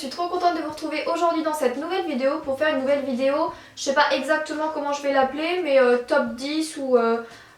suis trop contente de vous retrouver aujourd'hui dans cette nouvelle vidéo pour faire une nouvelle vidéo. Je sais pas exactement comment je vais l'appeler, mais top 10 ou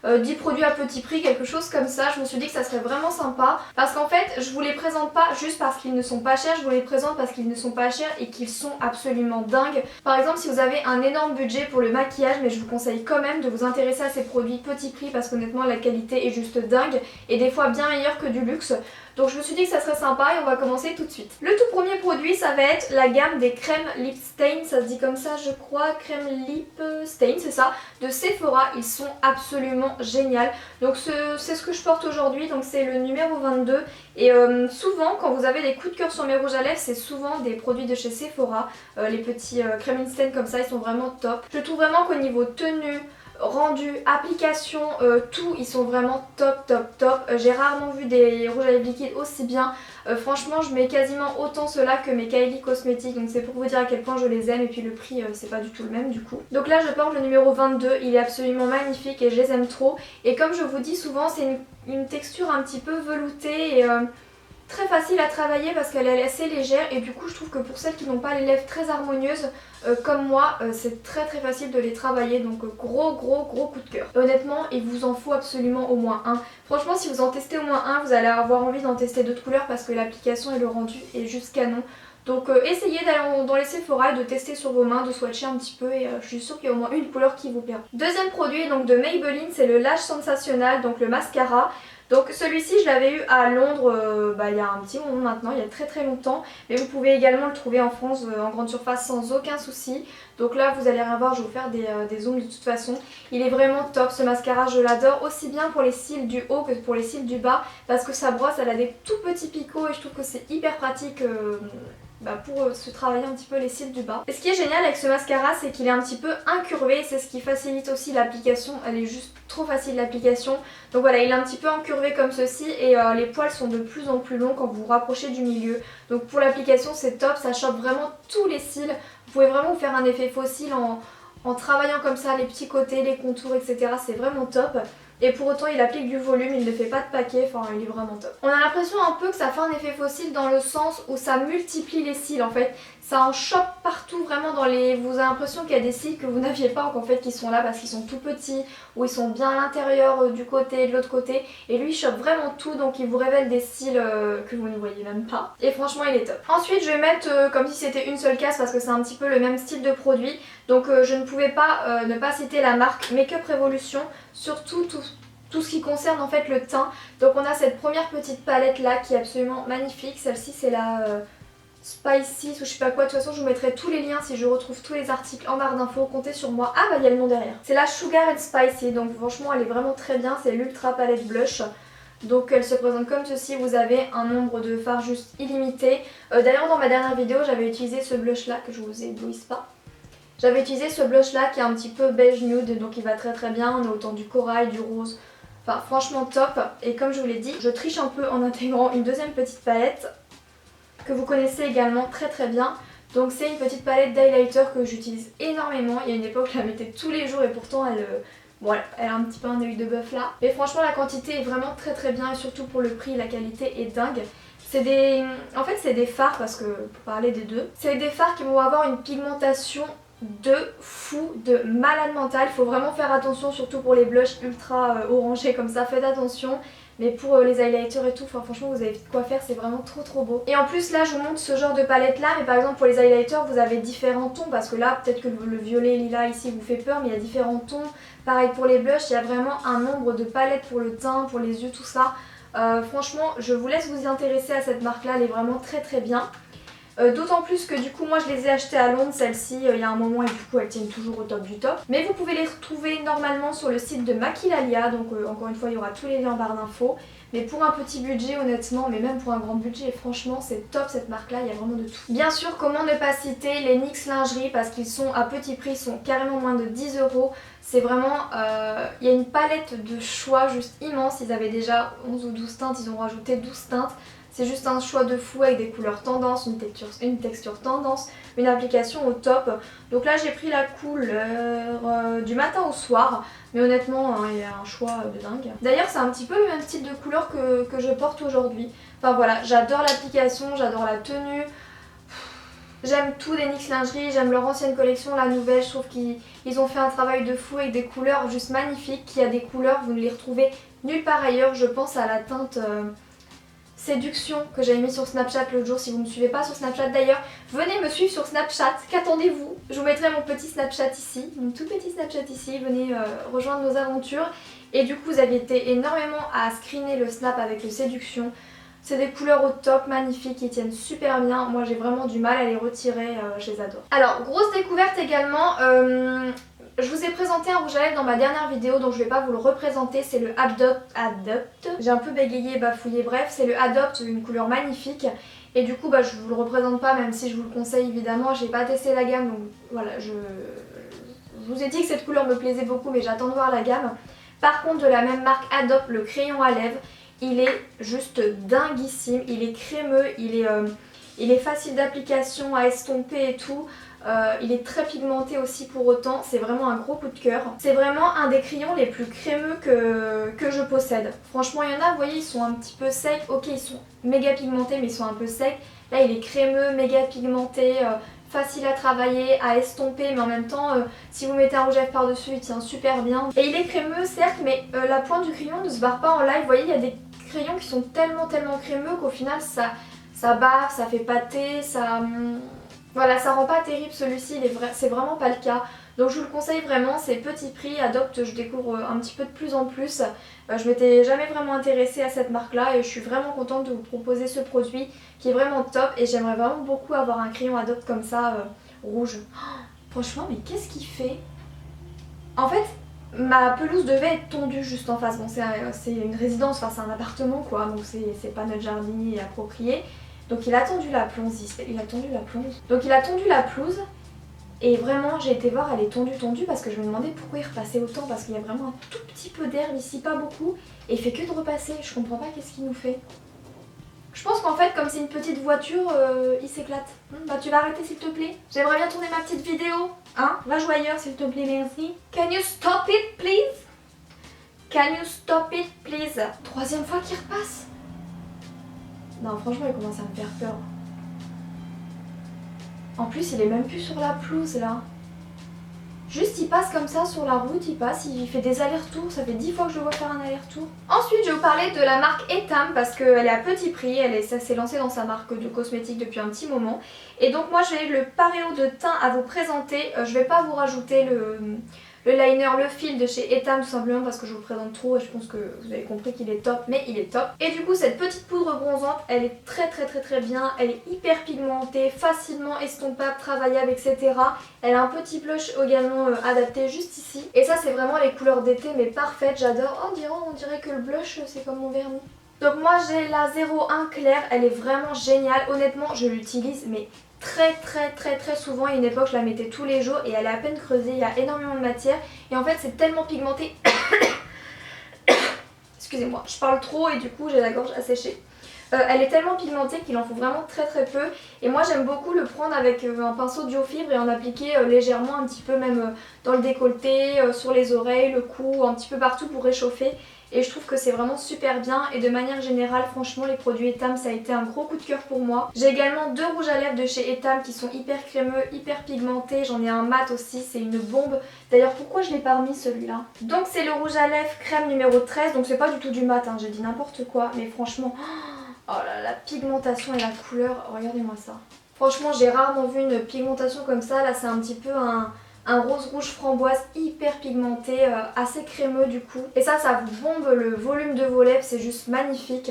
10 produits à petit prix, quelque chose comme ça. Je me suis dit que ça serait vraiment sympa parce qu'en fait je vous les présente pas juste parce qu'ils ne sont pas chers, je vous les présente parce qu'ils ne sont pas chers et qu'ils sont absolument dingues. Par exemple, si vous avez un énorme budget pour le maquillage, mais je vous conseille quand même de vous intéresser à ces produits petit prix parce qu'honnêtement la qualité est juste dingue et des fois bien meilleure que du luxe. Donc je me suis dit que ça serait sympa et on va commencer tout de suite. Le tout premier produit, ça va être la gamme des crèmes Lip Stain, ça se dit comme ça je crois, crème Lip Stain, c'est ça, de Sephora. Ils sont absolument géniaux. Donc c'est ce que je porte aujourd'hui, donc c'est le numéro 22. Et souvent quand vous avez des coups de cœur sur mes rouges à lèvres, c'est souvent des produits de chez Sephora. Les petits crème instant comme ça, ils sont vraiment top. Je trouve vraiment qu'au niveau tenue, rendu, application, tout, ils sont vraiment top. J'ai rarement vu des rouges à lèvres liquides aussi bien. Franchement je mets quasiment autant ceux-là que mes Kylie Cosmetics, donc c'est pour vous dire à quel point je les aime. Et puis le prix c'est pas du tout le même du coup. Donc là je porte le numéro 22, il est absolument magnifique et je les aime trop. Et comme je vous dis souvent, c'est une texture un petit peu veloutée et très facile à travailler parce qu'elle est assez légère. Et du coup je trouve que pour celles qui n'ont pas les lèvres très harmonieuses comme moi, c'est très facile de les travailler. Donc gros coup de cœur. Et honnêtement il vous en faut absolument au moins un. Franchement si vous en testez au moins un, vous allez avoir envie d'en tester d'autres couleurs parce que l'application et le rendu est juste canon. Donc essayez d'aller dans les Sephora et de tester sur vos mains, de swatcher un petit peu et je suis sûre qu'il y a au moins une couleur qui vous plaira. Deuxième produit donc de Maybelline, c'est le Lash Sensationnel, donc le mascara. Donc celui-ci je l'avais eu à Londres il y a un petit moment maintenant, il y a très longtemps. Mais vous pouvez également le trouver en France en grande surface sans aucun souci. Donc là vous allez rien voir, je vais vous faire des zooms de toute façon. Il est vraiment top ce mascara, je l'adore aussi bien pour les cils du haut que pour les cils du bas. Parce que sa brosse elle a des tout petits picots et je trouve que c'est hyper pratique pour se travailler un petit peu les cils du bas. Et ce qui est génial avec ce mascara, c'est qu'il est un petit peu incurvé, c'est ce qui facilite aussi l'application, elle est juste trop facile l'application. Donc voilà, il est un petit peu incurvé comme ceci et les poils sont de plus en plus longs quand vous vous rapprochez du milieu. Donc pour l'application c'est top, ça chope vraiment tous les cils. Vous pouvez vraiment vous faire un effet faux cils en travaillant comme ça les petits côtés, les contours, etc. C'est vraiment top. Et pour autant il applique du volume, il ne fait pas de paquet, enfin il est vraiment top. On a l'impression un peu que ça fait un effet fossile dans le sens où ça multiplie les cils en fait. Ça en chope partout vraiment dans les... Vous avez l'impression qu'il y a des cils que vous n'aviez pas en fait qui sont là parce qu'ils sont tout petits ou ils sont bien à l'intérieur du côté, de l'autre côté. Et lui il chope vraiment tout, donc il vous révèle des cils que vous ne voyez même pas. Et franchement il est top. Ensuite je vais mettre comme si c'était une seule case parce que c'est un petit peu le même style de produit. Donc je ne pouvais pas ne pas citer la marque Makeup Revolution, surtout tout ce qui concerne en fait le teint. Donc on a cette première petite palette là qui est absolument magnifique. Celle-ci c'est la Spicy ou je sais pas quoi. De toute façon je vous mettrai tous les liens si je retrouve tous les articles en barre d'infos. Comptez sur moi. Ah bah il y a le nom derrière. C'est la Sugar and Spicy, donc franchement elle est vraiment très bien. C'est l'Ultra Palette Blush. Donc elle se présente comme ceci, vous avez un nombre de fards juste illimité. D'ailleurs dans ma dernière vidéo j'avais utilisé ce blush là, que je vous éblouisse pas. J'avais utilisé ce blush là qui est un petit peu beige nude, donc il va très bien. On a autant du corail, du rose, enfin franchement top. Et comme je vous l'ai dit, je triche un peu en intégrant une deuxième petite palette que vous connaissez également très bien. Donc c'est une petite palette d'highlighter que j'utilise énormément. Il y a une époque je la mettais tous les jours et pourtant elle a un petit peu un œil de bœuf là. Mais franchement la quantité est vraiment très bien et surtout pour le prix la qualité est dingue. En fait c'est des fards parce que pour parler des deux, c'est des fards qui vont avoir une pigmentation de fou, de malade mental. Il faut vraiment faire attention surtout pour les blushs ultra orangés comme ça, faites attention. Mais pour les highlighters et tout, franchement vous avez vite quoi faire, c'est vraiment trop beau. Et en plus là je vous montre ce genre de palette là, mais par exemple pour les highlighters vous avez différents tons. Parce que là peut-être que le violet lilas ici vous fait peur, mais il y a différents tons. Pareil pour les blushs, il y a vraiment un nombre de palettes pour le teint, pour les yeux, tout ça. Franchement je vous laisse vous y intéresser à cette marque là, elle est vraiment très bien. D'autant plus que du coup moi je les ai achetées à Londres, celles-ci il y a un moment et du coup elles tiennent toujours au top du top. Mais vous pouvez les retrouver normalement sur le site de Maquillalia, donc encore une fois il y aura tous les liens en barre d'infos. Mais pour un petit budget honnêtement, mais même pour un grand budget, franchement c'est top cette marque là, il y a vraiment de tout. Bien sûr comment ne pas citer les NYX lingerie parce qu'ils sont à petit prix, ils sont carrément moins de 10 €. C'est vraiment, il y a une palette de choix juste immense, ils avaient déjà 11 ou 12 teintes, ils ont rajouté 12 teintes. C'est juste un choix de fou avec des couleurs tendance, une texture tendance, une application au top. Donc là j'ai pris la couleur du matin au soir. Mais honnêtement il y a un choix de dingue. D'ailleurs c'est un petit peu le même style de couleur que je porte aujourd'hui. Enfin voilà, j'adore l'application, j'adore la tenue. J'aime tout des NYX Lingerie, j'aime leur ancienne collection, la nouvelle, je trouve qu'ils ont fait un travail de fou avec des couleurs juste magnifiques. Il y a des couleurs, vous ne les retrouvez nulle part ailleurs. Je pense à la teinte Séduction que j'avais mis sur Snapchat l'autre jour. Si vous ne me suivez pas sur Snapchat d'ailleurs, venez me suivre sur Snapchat. Qu'attendez-vous? Je vous mettrai mon petit Snapchat ici, mon tout petit Snapchat ici. Venez rejoindre nos aventures. Et du coup vous avez été énormément à screener le Snap avec le Séduction. C'est des couleurs au top, magnifiques, qui tiennent super bien. Moi j'ai vraiment du mal à les retirer, je les adore. Alors grosse découverte également, je vous ai présenté un rouge à lèvres dans ma dernière vidéo, donc je vais pas vous le représenter, c'est le Adopt. J'ai un peu bégayé, bafouillé, bref, c'est le Adopt, une couleur magnifique. Et du coup je vous le représente pas, même si je vous le conseille évidemment, j'ai pas testé la gamme, donc voilà, je vous ai dit que cette couleur me plaisait beaucoup, mais j'attends de voir la gamme. Par contre de la même marque Adopt, le crayon à lèvres, il est juste dinguissime, il est crémeux, il est facile d'application, à estomper et tout. Il est très pigmenté aussi pour autant, c'est vraiment un gros coup de cœur. C'est vraiment un des crayons les plus crémeux que je possède. Franchement il y en a, vous voyez, ils sont un petit peu secs, ok ils sont méga pigmentés mais ils sont un peu secs. Là il est crémeux, méga pigmenté, facile à travailler, à estomper, mais en même temps si vous mettez un rouge à lèvres par dessus il tient super bien. Et il est crémeux certes, mais la pointe du crayon ne se barre pas en live. Vous voyez, il y a des crayons qui sont tellement crémeux qu'au final ça barre, ça fait pâter, voilà, ça rend pas terrible. Celui-ci, c'est vraiment pas le cas. Donc je vous le conseille vraiment, c'est petit prix, Adopt, je découvre un petit peu de plus en plus. Je m'étais jamais vraiment intéressée à cette marque là et je suis vraiment contente de vous proposer ce produit qui est vraiment top. Et j'aimerais vraiment beaucoup avoir un crayon Adopt comme ça, rouge. Oh, franchement, mais qu'est-ce qu'il fait? En fait, ma pelouse devait être tondue juste en face. Bon, c'est une résidence, enfin c'est un appartement quoi, donc c'est pas notre jardinier approprié. Donc il a tendu la pelouse, Donc il a tendu la pelouse et vraiment j'ai été voir, elle est tondue parce que je me demandais pourquoi il repassait autant, parce qu'il y a vraiment un tout petit peu d'herbe ici, pas beaucoup, et il fait que de repasser, je comprends pas qu'est-ce qu'il nous fait. Je pense qu'en fait comme c'est une petite voiture, il s'éclate. Bah tu vas arrêter s'il te plaît? J'aimerais bien tourner ma petite vidéo, hein? Va jouer ailleurs s'il te plaît, merci. Can you stop it please? Can you stop it please? Troisième fois qu'il repasse. Non franchement il commence à me faire peur. En plus il est même plus sur la pelouse là. Juste il passe comme ça sur la route, il passe, il fait des allers-retours, ça fait 10 fois que je le vois faire un aller-retour. Ensuite je vais vous parler de la marque Etam parce qu'elle est à petit prix, ça s'est lancé dans sa marque de cosmétiques depuis un petit moment. Et donc moi j'ai le paréo de teint à vous présenter, je vais pas vous rajouter le liner, le fil de chez Etam tout simplement parce que je vous le présente trop et je pense que vous avez compris qu'il est top, mais il est top. Et du coup cette petite poudre bronzante, elle est très bien, elle est hyper pigmentée, facilement estompable, travaillable, etc. Elle a un petit blush également adapté juste ici. Et ça c'est vraiment les couleurs d'été mais parfaites, j'adore. Oh on dirait que le blush c'est comme mon vernis. Donc moi j'ai la 01 claire, elle est vraiment géniale, honnêtement je l'utilise mais très souvent. À une époque je la mettais tous les jours et elle est à peine creusée, il y a énormément de matière et en fait c'est tellement pigmenté. Excusez-moi, je parle trop et du coup j'ai la gorge asséchée. Elle est tellement pigmentée qu'il en faut vraiment très peu et moi j'aime beaucoup le prendre avec un pinceau duo fibre et en appliquer légèrement un petit peu même dans le décolleté, sur les oreilles, le cou, un petit peu partout pour réchauffer. Et je trouve que c'est vraiment super bien et de manière générale franchement les produits Etam ça a été un gros coup de cœur pour moi. J'ai également deux rouges à lèvres de chez Etam qui sont hyper crémeux, hyper pigmentés. J'en ai un mat aussi, c'est une bombe. D'ailleurs pourquoi je l'ai pas remis celui-là? Donc c'est le rouge à lèvres crème numéro 13, donc c'est pas du tout du mat, hein, j'ai dit n'importe quoi. Mais franchement, oh là, la pigmentation et la couleur, regardez-moi ça. Franchement j'ai rarement vu une pigmentation comme ça, là c'est un petit peu un rose rouge framboise hyper pigmenté, assez crémeux du coup. Et ça vous bombe le volume de vos lèvres, c'est juste magnifique.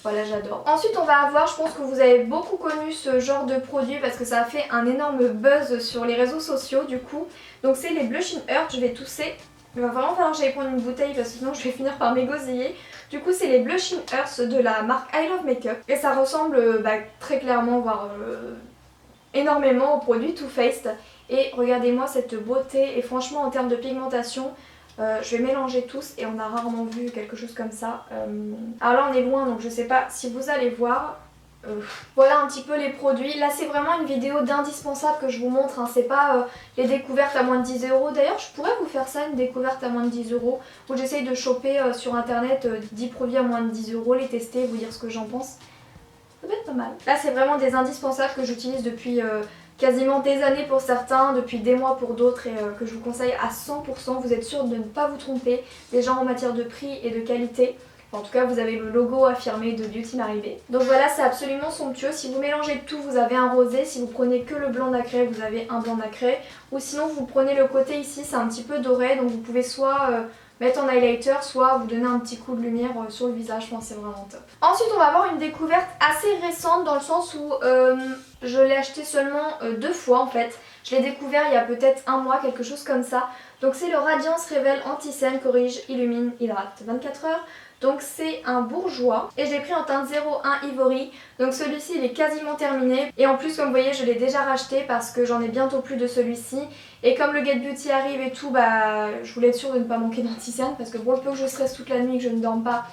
Voilà, j'adore. Ensuite on va avoir, je pense que vous avez beaucoup connu ce genre de produit parce que ça a fait un énorme buzz sur les réseaux sociaux du coup. Donc c'est les Blush in Earth, je vais tousser. Il va vraiment falloir que j'aille prendre une bouteille parce que sinon je vais finir par m'égosiller. Du coup c'est les Blush in Earth de la marque I Love Makeup. Et ça ressemble très clairement, voire énormément au produit Too Faced. Et regardez-moi cette beauté et franchement en termes de pigmentation, je vais mélanger tous et on a rarement vu quelque chose comme ça. Alors là on est loin donc je sais pas si vous allez voir. Voilà un petit peu les produits. Là c'est vraiment une vidéo d'indispensable que je vous montre, hein. C'est pas les découvertes à moins de 10 €. D'ailleurs je pourrais vous faire ça, une découverte à moins de 10 € où j'essaye de choper sur internet 10 produits à moins de 10 €, les tester, vous dire ce que j'en pense. Ça peut être pas mal. Là c'est vraiment des indispensables que j'utilise depuis quasiment des années pour certains, depuis des mois pour d'autres et que je vous conseille à 100%. Vous êtes sûr de ne pas vous tromper, déjà en matière de prix et de qualité. En tout cas, vous avez le logo affirmé de Beauty Maribé. Donc voilà, c'est absolument somptueux. Si vous mélangez tout, vous avez un rosé. Si vous prenez que le blanc nacré, vous avez un blanc nacré. Ou sinon, vous prenez le côté ici, c'est un petit peu doré. Donc vous pouvez soit mettre en highlighter, soit vous donner un petit coup de lumière sur le visage. Je pense que c'est vraiment top. Ensuite, on va avoir une découverte assez récente dans le sens où je l'ai acheté seulement 2 fois en fait. Je l'ai découvert il y a peut-être un mois, quelque chose comme ça. Donc c'est le Radiance Révèle Anti-Cerne Corrige Illumine Hydrate 24 heures. Donc c'est un bourgeois et je l'ai pris en teinte 01 Ivory. Donc celui-ci il est quasiment terminé et en plus comme vous voyez je l'ai déjà racheté parce que j'en ai bientôt plus de celui-ci. Et comme le Get Beauty arrive et tout, bah je voulais être sûre de ne pas manquer d'anti-cerne parce que pour le peu que je stresse toute la nuit et que je ne dorme pas,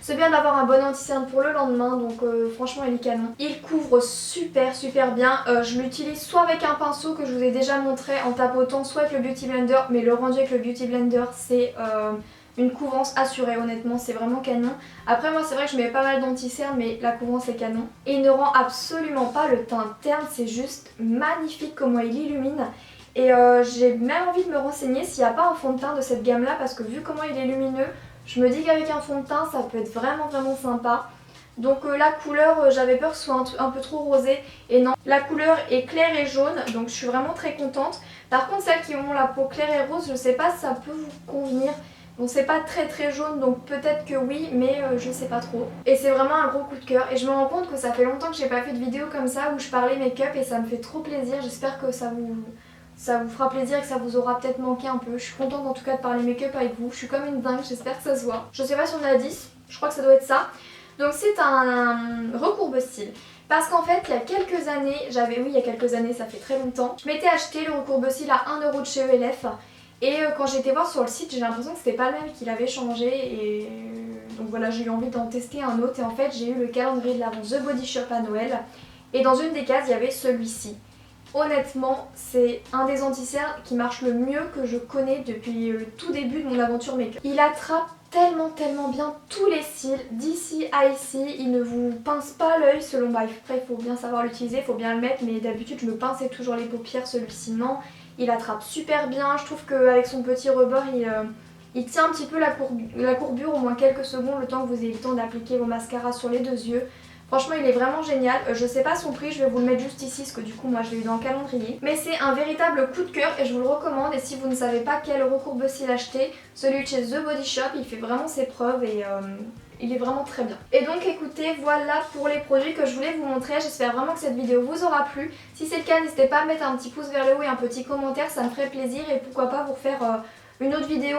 c'est bien d'avoir un bon anti-cerne pour le lendemain. Donc franchement il est canon. Il couvre super bien. Je l'utilise soit avec un pinceau que je vous ai déjà montré en tapotant, soit avec le Beauty Blender. Mais le rendu avec le Beauty Blender c'est... une couvrance assurée, honnêtement c'est vraiment canon. Après moi c'est vrai que je mets pas mal d'anti-cerne mais la couvrance est canon. Et il ne rend absolument pas le teint terne, c'est juste magnifique comment il illumine. Et j'ai même envie de me renseigner s'il n'y a pas un fond de teint de cette gamme là parce que vu comment il est lumineux, je me dis qu'avec un fond de teint ça peut être vraiment sympa. Donc la couleur, j'avais peur que ce soit un peu trop rosé et non, la couleur est claire et jaune donc je suis vraiment très contente. Par contre celles qui ont la peau claire et rose, je sais pas si ça peut vous convenir. Bon c'est pas très jaune donc peut-être que oui mais je sais pas trop. Et c'est vraiment un gros coup de cœur et je me rends compte que ça fait longtemps que j'ai pas fait de vidéo comme ça où je parlais make-up et ça me fait trop plaisir. J'espère que ça vous fera plaisir et que ça vous aura peut-être manqué un peu. Je suis contente en tout cas de parler make-up avec vous. Je suis comme une dingue, j'espère que ça se voit. Je sais pas si on est à 10, je crois que ça doit être ça. Donc c'est un recourbe style. Parce qu'en fait il y a quelques années, il y a quelques années, ça fait très longtemps, je m'étais acheté le recourbe style à 1€ de chez ELF. Et quand j'ai été voir sur le site, j'ai l'impression que c'était pas le même, qu'il avait changé et donc voilà, j'ai eu envie d'en tester un autre et en fait j'ai eu le calendrier de l'Avent The Body Shop à Noël et dans une des cases il y avait celui-ci. Honnêtement, c'est un des anti-cernes qui marche le mieux que je connais depuis le tout début de mon aventure make-up. Il attrape tellement bien tous les cils, d'ici à ici, il ne vous pince pas l'œil selon, après il faut bien savoir l'utiliser, il faut bien le mettre, mais d'habitude je me pinçais toujours les paupières, celui-ci non. Il attrape super bien, je trouve qu'avec son petit rebord il tient un petit peu la courbure au moins quelques secondes, le temps que vous ayez le temps d'appliquer vos mascaras sur les 2 yeux. Franchement il est vraiment génial, je sais pas son prix, je vais vous le mettre juste ici parce que du coup moi je l'ai eu dans le calendrier. Mais c'est un véritable coup de cœur et je vous le recommande et si vous ne savez pas quel recourbe cils acheter, celui de chez The Body Shop, il fait vraiment ses preuves et il est vraiment très bien. Et donc écoutez, voilà pour les produits que je voulais vous montrer. J'espère vraiment que cette vidéo vous aura plu. Si c'est le cas, n'hésitez pas à mettre un petit pouce vers le haut et un petit commentaire, ça me ferait plaisir. Et pourquoi pas vous refaire une autre vidéo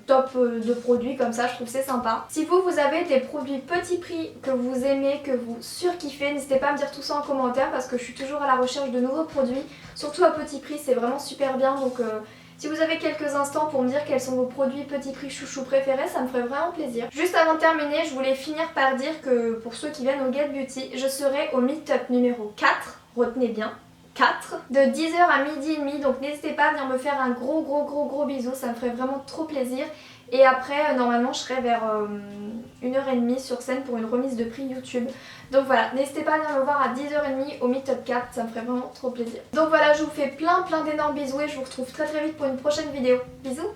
top de produits comme ça, je trouve que c'est sympa. Si vous avez des produits petit prix que vous aimez, que vous surkiffez, n'hésitez pas à me dire tout ça en commentaire parce que je suis toujours à la recherche de nouveaux produits. Surtout à petit prix, c'est vraiment super bien donc... si vous avez quelques instants pour me dire quels sont vos produits petit prix chouchou préférés, ça me ferait vraiment plaisir. Juste avant de terminer, je voulais finir par dire que pour ceux qui viennent au Get Beauty, je serai au meet-up numéro 4, retenez bien, 4, de 10h à 12h30, donc n'hésitez pas à venir me faire un gros bisou, ça me ferait vraiment trop plaisir. Et après, normalement, je serai vers 1h30 sur scène pour une remise de prix YouTube. Donc voilà, n'hésitez pas à venir me voir à 10h30 au Meetup 4, ça me ferait vraiment trop plaisir. Donc voilà, je vous fais plein d'énormes bisous et je vous retrouve très vite pour une prochaine vidéo. Bisous!